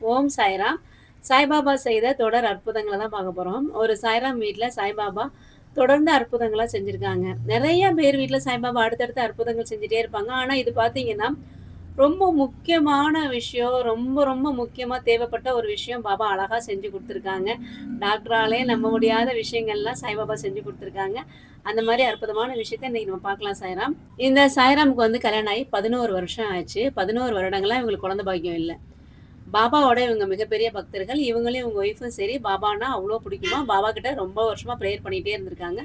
ஓம் சாய்ராம். சாய்பாபா செய்த தொடர் அற்புதங்கள தான் பார்க்க போறோம். ஒரு சாய்ராம் வீட்ல சாய்பாபா தொடர்ந்து அற்புதங்களா செஞ்சிருக்காங்க. நெறைய பேர் வீட்ல சாய்பாபா அடுத்தடுத்து அற்புதங்கள் செஞ்சுட்டே இருப்பாங்க. ஆனா இது பார்த்தீங்கன்னா, ரொம்ப முக்கியமான விஷயம். ரொம்ப ரொம்ப முக்கியமா தேவைப்பட்ட ஒரு விஷயம் பாபா அழகா செஞ்சு குடுத்துருக்காங்க. டாக்டராலே நம்ப முடியாத விஷயங்கள்லாம் சாய்பாபா செஞ்சு குடுத்துருக்காங்க. அந்த மாரி அற்புதமான விஷயத்த இன்னைக்கு நம்ம பார்க்கலாம் சாய்ராம். இந்த சாய்ராமுக்கு வந்து கல்யாணம் ஆகி 11 வருஷம் ஆச்சு. 11 வருடங்களா இவங்களுக்கு குழந்தை பாக்கியம் இல்ல. பாபாவோட இவங்க மிகப்பெரிய பக்தர்கள். இவங்களும் இவங்க ஒய்ஃபும் சரி, பாபான்னா அவ்ளோ பிடிக்குமாம். பாபா கிட்ட ரொம்ப வருஷமா பிரேயர் பண்ணிட்டே இருந்திருக்காங்க.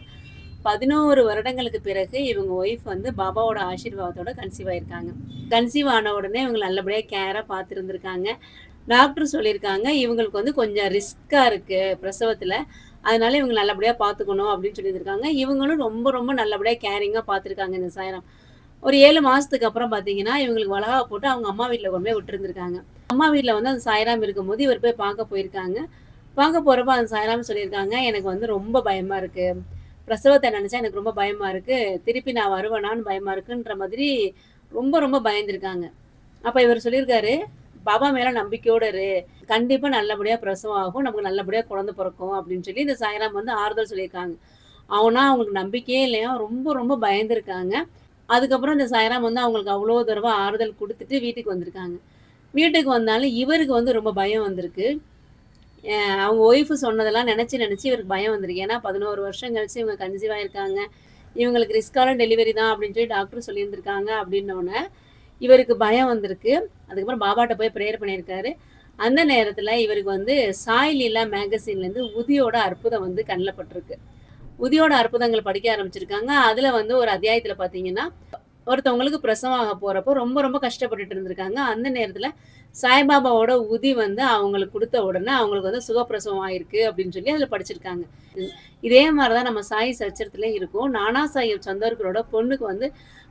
11 வருடங்களுக்கு பிறகு இவங்க ஒய்ஃப் வந்து பாபாவோட ஆசீர்வாதத்தோட கன்சீவ் ஆயிருக்காங்க. கன்சீவ் ஆன உடனே இவங்க நல்லபடியா கேரா பார்த்துருந்துருக்காங்க. டாக்டர் சொல்லியிருக்காங்க, இவங்களுக்கு வந்து கொஞ்சம் ரிஸ்க்கா இருக்கு பிரசவத்துல. அதனால இவங்க நல்லபடியா பார்த்துக்கணும் அப்படின்னு சொல்லியிருந்திருக்காங்க. இவங்களும் ரொம்ப ரொம்ப நல்லபடியா கேரிங்கா பார்த்துருக்காங்க இந்த சாய்ராம். ஒரு 7 மாசத்துக்கு அப்புறம் பார்த்தீங்கன்னா, இவங்களுக்கு வளகாப்பு போட்டு அவங்க அம்மா வீட்ல கொண்டு போய் விட்டுருந்துருக்காங்க. அம்மா வீட்ல வந்து அந்த சாய்ராம் இருக்கும்போது இவர் போய் பார்க்க போயிருக்காங்க. பார்க்க போறப்ப அந்த சாய்ராம் சொல்லியிருக்காங்க, "எனக்கு வந்து ரொம்ப பயமா இருக்கு. பிரசவத்த நெனச்சா எனக்கு ரொம்ப பயமா இருக்கு. திருப்பி நான் வருவேனான்னு பயமா இருக்குன்ற" மாதிரி ரொம்ப ரொம்ப பயந்துருக்காங்க. அப்ப இவரு சொல்லியிருக்காரு, "பாபா மேல நம்பிக்கையோட இரு. கண்டிப்பா நல்லபடியா பிரசவம் ஆகும். நமக்கு நல்லபடியா குழந்தை பொறக்கும்" அப்படின்னு சொல்லி இந்த சாய்ராம் வந்து ஆறுதல் சொல்லியிருக்காங்க. ஆனா அவங்களுக்கு நம்பிக்கையே இல்லையாம். ரொம்ப ரொம்ப பயந்துருக்காங்க. அதுக்கப்புறம் இந்த சாய்ராம் வந்து அவங்களுக்கு அவ்வளோ தடவ ஆறுதல் குடுத்துட்டு வீட்டுக்கு வந்திருக்காங்க. வீட்டுக்கு வந்தாலும் இவருக்கு வந்து ரொம்ப பயம் வந்திருக்கு. அ அவங்க ஒய்ஃப் சொன்னதெல்லாம் நெனச்சு நெனச்சு இவருக்கு பயம் வந்திருக்கு. ஏன்னா 11 வருஷம் கழிச்சு இவங்க கன்சீவ் ஆயிருக்காங்க. இவங்களுக்கு ரிஸ்க்கான டெலிவரி தான் அப்படின்னு சொல்லி டாக்டர் சொல்லியிருந்திருக்காங்க அப்படின்னோனே, இவருக்கு பயம் வந்திருக்கு. அதுக்கப்புறம் பாபாட்ட போய் பிரேயர் பண்ணியிருக்காரு. அந்த நேரத்துல இவருக்கு வந்து சாய் லீலா மேகசின்லேருந்து உதியோட அற்புதம் வந்து கண்ல பட்டிருக்கு. உதியோட அற்புதங்கள் படிக்க ஆரம்பிச்சிருக்காங்க. அதுல வந்து ஒரு அத்தியாயத்துல பார்த்தீங்கன்னா, ஒருத்தவங்களுக்கு பிரசவம் ஆக போறப்போ ரொம்ப ரொம்ப கஷ்டப்பட்டுட்டு இருந்திருக்காங்க. அந்த நேரத்துல சாய்பாபாவோட உதி வந்து அவங்களுக்கு குடுத்த உடனே அவங்களுக்கு வந்து சுகப்பிரசவம் ஆயிருக்கு அப்படின்னு சொல்லி அதுல படிச்சிருக்காங்க. இதே மாரி தான் நம்ம சாய் சச்சரித்திலயும் இருக்கும். நானா சாஹிப் சந்தோர்கரோட பொண்ணுக்கு வந்து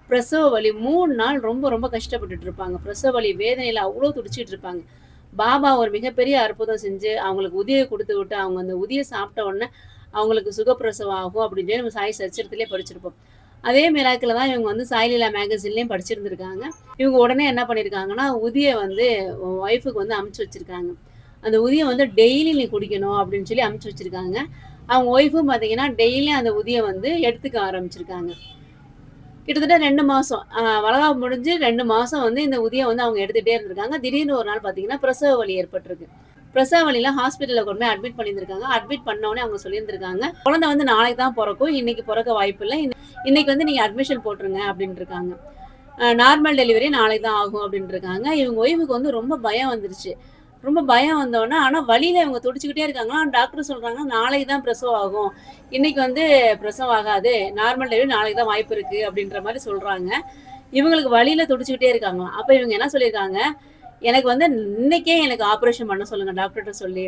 பிரசவ வலி 3 நாள் ரொம்ப ரொம்ப கஷ்டப்பட்டுட்டு இருப்பாங்க. பிரசவ வலி வேதனையில அவ்ளோ துடிச்சிட்டு இருப்பாங்க. பாபா ஒரு மிகப்பெரிய அற்புதம் செஞ்சு அவங்களுக்கு உதிய குடுத்து விட்டு, அவங்க அந்த உதிய சாப்பிட்ட உடனே அவங்களுக்கு சுகப்பிரசவம் ஆகும் அப்படின்னு சொல்லி நம்ம சாய் சச்சரித்திலே படிச்சிருப்போம். அதே மிராக்கிள தான் இவங்க வந்து சாய்லீலா மேகசின்லயும் படிச்சிருந்திருக்காங்க. இவங்க உடனே என்ன பண்ணியிருக்காங்கன்னா, உதிய வந்து ஒய்ஃப்க்கு வந்து அனுப்பிச்சு வச்சிருக்காங்க. அந்த உதிய வந்து டெய்லி நீ குடிக்கணும் அப்படின்னு சொல்லி அனுப்பிச்சு வச்சிருக்காங்க. அவங்க ஒய்ஃபும் பார்த்தீங்கன்னா, டெய்லியும் அந்த உதிய வந்து எடுத்துக்க ஆரம்பிச்சிருக்காங்க. கிட்டத்தட்ட 2 மாசம். வளகாப்பு முடிஞ்சு 2 மாசம் வந்து இந்த உதிய வந்து அவங்க எடுத்துட்டே இருந்திருக்காங்க. திடீர்னு ஒரு நாள் பார்த்தீங்கன்னா, பிரசவ வலி ஏற்பட்டிருக்கு. பிரசவ வலியில ஹாஸ்பிட்டல்ல கொண்டு போய் அட்மிட் பண்ணியிருந்திருக்காங்க. அட்மிட் பண்ண உடனே அவங்க சொல்லியிருந்திருக்காங்க, "குழந்தை வந்து நாளைக்கு தான் பொறக்கும். இன்னைக்கு பொறக்க வாய்ப்பில்ல. இன்னைக்கு வந்து நீங்க அட்மிஷன் போட்டுருங்க" அப்படின்ருக்காங்க. நார்மல் டெலிவரி நாளைக்கு தான் ஆகும் அப்படின்ருக்காங்க. இவங்க ஒய்ஃப்க்கு வந்து ரொம்ப பயம் வந்துருச்சு. ரொம்ப பயம் வந்தோனே, ஆனா வலியில இவங்க துடிச்சுக்கிட்டே இருக்காங்க. ஆனா டாக்டர் சொல்றாங்க, "நாளைக்கு தான் பிரசவம் ஆகும். இன்னைக்கு வந்து பிரசவம் ஆகாது. நார்மல் டெலிவரி நாளைக்கு தான் வாய்ப்பு இருக்கு" அப்படின்ற மாரி சொல்றாங்க. இவங்களுக்கு வலியில துடிச்சுக்கிட்டே இருக்காங்களாம். அப்ப இவங்க என்ன சொல்லியிருக்காங்க, "எனக்கு வந்து இன்னைக்கே எனக்கு ஆப்பரேஷன் பண்ண சொல்லுங்க டாக்டர்ட்ட சொல்லி"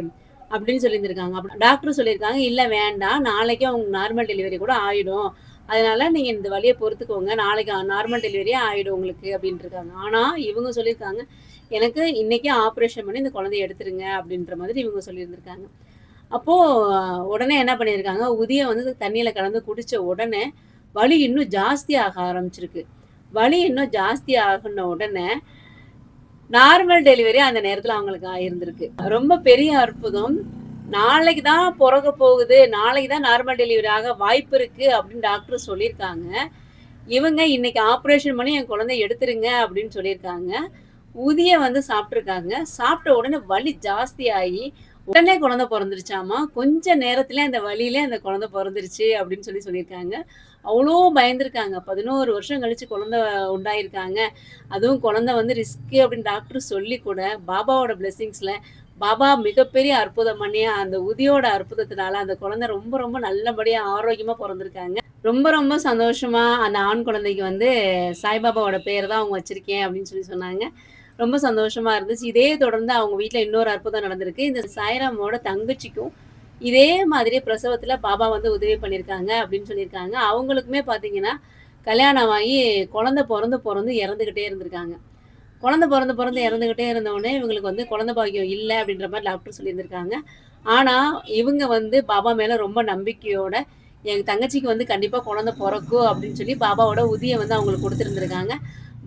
அப்படின்னு சொல்லியிருந்திருக்காங்க. டாக்டர் சொல்லியிருக்காங்க, "இல்ல வேண்டாம். நாளைக்கே உங்களுக்கு நார்மல் டெலிவரி கூட ஆயிடும். அதனால நீங்க இந்த வலிய பொறுத்துக்கோங்க. நாளைக்கு நார்மல் டெலிவரியே ஆயிடும் உங்களுக்கு" அப்படின்ருக்காங்க. ஆனா இவங்க சொல்லியிருக்காங்க, "எனக்கு இன்னைக்கே ஆப்பரேஷன் பண்ணி இந்த குழந்தைய எடுத்துருங்க" அப்படின்ற மாதிரி இவங்க சொல்லியிருந்திருக்காங்க. அப்போ உடனே என்ன பண்ணியிருக்காங்க, உதிய வந்து தண்ணீல கலந்து குடிச்ச உடனே, வலி இன்னும் ஜாஸ்தியாக ஆரம்பிச்சிருக்கு. வலி இன்னும் ஜாஸ்தி ஆகுன உடனே, நார்மல் டெலிவரி அந்த நேரத்துல அவங்களுக்கு ஆயிருந்திருக்கு. ரொம்ப பெரிய அற்புதம். நாளைக்கு தான் பொறக்க போகுது. நாளைக்கு தான் நார்மல் டெலிவரி ஆக வாய்ப்பு இருக்கு அப்படின்னு டாக்டர் சொல்லியிருக்காங்க. இவங்க இன்னைக்கு ஆப்பரேஷன் பண்ணி என் குழந்தைய எடுத்துருங்க அப்படின்னு சொல்லியிருக்காங்க. உதிய வந்து சாப்ட்டுருக்காங்க. சாப்பிட்ட உடனே வலி ஜாஸ்தியாயி, உடனே குழந்தை பொறந்துருச்சாமா. கொஞ்ச நேரத்திலே அந்த வலியிலே அந்த குழந்தை பொறந்துருச்சு அப்படின்னு சொல்லியிருக்காங்க. அவ்ளோ பயந்துருக்காங்க. 11 வருஷம் கழிச்சு குழந்தை உண்டாயிருக்காங்க. அதுவும் குழந்தை வந்து ரிஸ்க்கு அப்படின்னு டாக்டர் சொல்லி கூட, பாபாவோட பிளெஸிங்ஸ்ல பாபா மிகப்பெரிய அற்புதம் பண்ணி, அந்த உதியோட அற்புதத்தினால அந்த குழந்தை ரொம்ப ரொம்ப நல்லபடியா ஆரோக்கியமா பொறந்திருக்காங்க. ரொம்ப ரொம்ப சந்தோஷமா அந்த ஆண் குழந்தைக்கு வந்து சாய்பாபாவோட பேர் தான் அவங்க வச்சிருக்கேன் அப்படின்னு சொன்னாங்க. ரொம்ப சந்தோஷமா இருந்துச்சு. இதே தொடர்ந்து அவங்க வீட்ல இன்னொரு அற்புதம் நடந்திருக்கு. இந்த சாய்ராமோட தங்கச்சிக்கும் இதே மாதிரி பிரசவத்துல பாபா வந்து உதவி பண்ணியிருக்காங்க அப்படின்னு சொல்லியிருக்காங்க. அவங்களுக்குமே பார்த்தீங்கன்னா, கல்யாணம் ஆகி குழந்தை பொறந்து பொறந்து இறந்துகிட்டே இருந்திருக்காங்க. குழந்தை பொறந்து பொறந்து இறந்துகிட்டே இருந்தவுடனே இவங்களுக்கு வந்து குழந்தை பாக்கியம் இல்ல அப்படின்ற மாரி டாக்டர் சொல்லியிருந்திருக்காங்க. ஆனா, இவங்க வந்து பாபா மேல ரொம்ப நம்பிக்கையோட, என் தங்கச்சிக்கு வந்து கண்டிப்பா குழந்தை பொறக்கும் அப்படின்னு சொல்லி பாபாவோட உதிய வந்து அவங்களுக்கு குடுத்துருந்துருக்காங்க.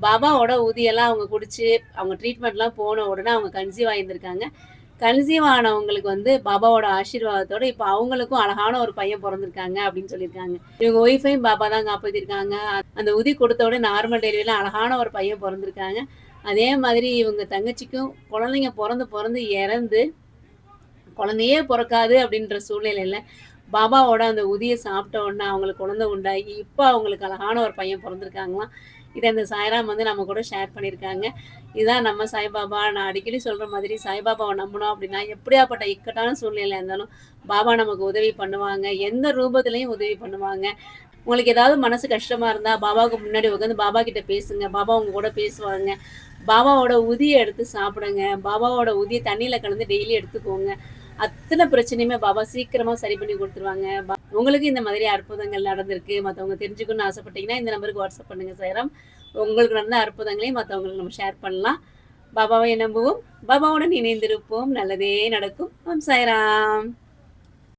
பாபாவோட ஊதியெல்லாம் அவங்க குடிச்சு, அவங்க ட்ரீட்மெண்ட்லாம் போன உடனே அவங்க கன்சீவ் ஆயிருந்திருக்காங்க. கன்சீவ் ஆனவங்களுக்கு வந்து பாபாவோட ஆசீர்வாதத்தோட இப்ப அவங்களுக்கும் அழகான ஒரு பையன் பொறந்திருக்காங்க அப்படின்னு சொல்லியிருக்காங்க. இவங்க ஒய்ஃபையும் பாபா தான் காப்பாத்திருக்காங்க. அந்த உதி கொடுத்த உடனே நார்மல் டெலிவரில அழகான ஒரு பையன் பொறந்திருக்காங்க. அதே மாதிரி இவங்க தங்கச்சிக்கும் குழந்தைங்க பொறந்து பொறந்து இறந்து, குழந்தையே பொறக்காது அப்படின்ற சூழ்நிலையில, பாபாவோட அந்த உதிய சாப்பிட்ட உடனே அவங்களுக்கு குழந்தை உண்டாகி, இப்ப அவங்களுக்கு அழகான ஒரு பையன் பொறந்திருக்காங்களாம். இத இந்த சாய்ராம் வந்து நம்ம கூட ஷேர் பண்ணியிருக்காங்க. இதுதான் நம்ம சாய்பாபா. நான் அடிக்கடி சொல்ற மாதிரி சாய்பாபாவ நம்புனோம் அப்படின்னா, எப்படியாப்பட்ட இக்கட்டான சூழ்நிலையா இருந்தாலும், பாபா நமக்கு உதவி பண்ணுவாங்க. எந்த ரூபத்திலயும் உதவி பண்ணுவாங்க. உங்களுக்கு ஏதாவது மனசு கஷ்டமா இருந்தா, பாபாவுக்கு முன்னாடி உட்காந்து பாபா கிட்ட பேசுங்க. பாபா உங்க கூட பேசுவாங்க. பாபாவோட உதிய எடுத்து சாப்பிடுங்க. பாபாவோட உதிய தண்ணீல கலந்து டெய்லி எடுத்துக்கோங்க. அத்தன பிரச்சனையுமே பாபா சீக்கிரமா சரி பண்ணி குடுத்துருவாங்க. உங்களுக்கு இந்த மாதிரி அற்புதங்கள் நடந்திருக்கு. மத்தவங்க தெரிஞ்சுக்கணும்னு ஆசைப்பட்டீங்கன்னா, இந்த நம்பருக்கு வாட்ஸ்அப் பண்ணுங்க சாய்ராம். உங்களுக்கு நடந்த அற்புதங்களையும் மத்தவங்களுக்கு நம்ம ஷேர் பண்ணலாம். பாபாவை நம்புவோம். பாபாவுடன் இணைந்திருப்போம். நல்லதே நடக்கும். ஓம் சாய்ராம்.